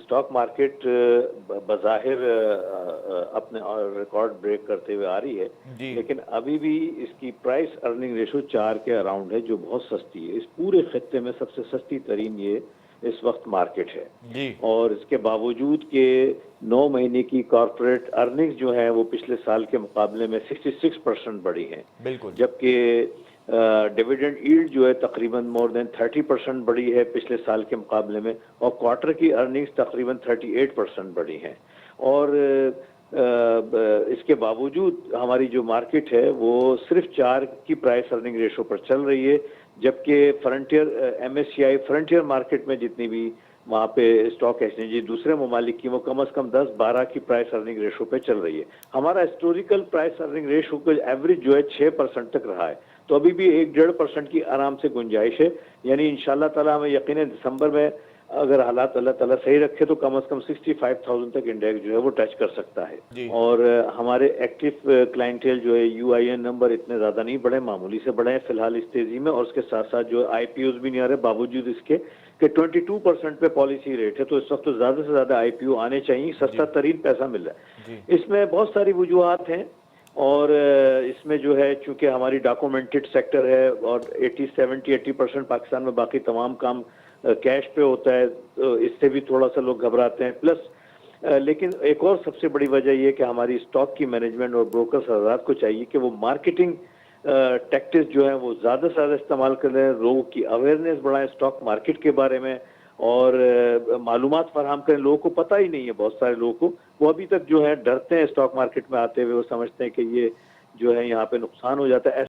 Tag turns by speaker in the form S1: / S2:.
S1: Stock market बज़ाहिर अपने record break करते हुए आ रही है,
S2: जी।
S1: लेकिन अभी भी इसकी प्राइस अर्निंग रेशो 4 के अराउंड है, जो बहुत सस्ती है। इस पूरे खित्ते में सबसे सस्ती तरीन ये इस वक्त मार्केट है।
S2: जी।
S1: और इसके बावजूद कि 9 महीने की कॉर्पोरेट अर्निंग्स जो हैं वो पिछले साल के मुकाबले में 66% बढ़ी हैं,
S2: बिल्कुल।
S1: जबकि डिविडेंड यील्ड जो है तकरीबन मोर देन 30% बढ़ी है पिछले साल के मुकाबले में, और क्वार्टर की अर्निंग्स तकरीबन 38% बढ़ी हैं। और इसके बावजूद हमारी जो मार्केट है वो सिर्फ 4 की प्राइस अर्निंग रेशो पर चल रही है, जबकि फ्रंटियर एमएससीआई फ्रंटियर मार्केट में जितनी भी वहाँ पे स्टॉक एक्सचेंज दूसरे ममालिक की वो कम से कम 10-12 की प्राइस अर्निंग रेशो पे चल रही है। हमारा हिस्टोरिकल प्राइस अर्निंग रेशो का एवरेज जो है 6% तक रहा है, तो अभी भी 1-1.5% की आराम से गुंजाइश है। यानी इंशाल्लाह ताला हमें यकीन है दिसंबर में अगर हालात अल्लाह ताला सही रखे तो कम से कम 65,000 तक इंडेक्स जो है वो टच कर सकता है।
S2: जी।
S1: और हमारे एक्टिव क्लाइंटेल जो है यूआईएन नंबर इतने ज़्यादा नहीं बढ़े, मामूली से बढ़े हैं फिलहाल इस तेजी में, और उसके साथ साथ जो आईपीओज भी नहीं आ रहे बावजूद इसके कि 22% पे पॉलिसी रेट है, तो इस वक्त तो ज़्यादा से ज़्यादा आईपीओ आने चाहिए, सस्ता
S2: जी।
S1: तरीन पैसा मिल रहा है।
S2: जी।
S1: इसमें बहुत सारी वजूहात हैं, और इसमें जो है चूंकि हमारी डॉक्यूमेंटेड सेक्टर है और 80% पाकिस्तान में बाकी तमाम काम कैश पे होता है, तो इससे भी थोड़ा सा लोग घबराते हैं। प्लस लेकिन एक और सबसे बड़ी वजह यह कि हमारी स्टॉक की मैनेजमेंट और ब्रोकर्स हजरात को चाहिए कि वो मार्केटिंग टैक्टिक्स जो है वो ज़्यादा से ज़्यादा इस्तेमाल करें, लोगों की अवेयरनेस बढ़ाएं स्टॉक मार्केट के बारे में, और मालूमात फराहम करें। लोगों को पता ही नहीं है, बहुत सारे लोगों को, वो अभी तक जो है डरते हैं स्टॉक मार्केट में आते हुए, वो समझते हैं कि ये जो है यहाँ पे नुकसान हो जाता है।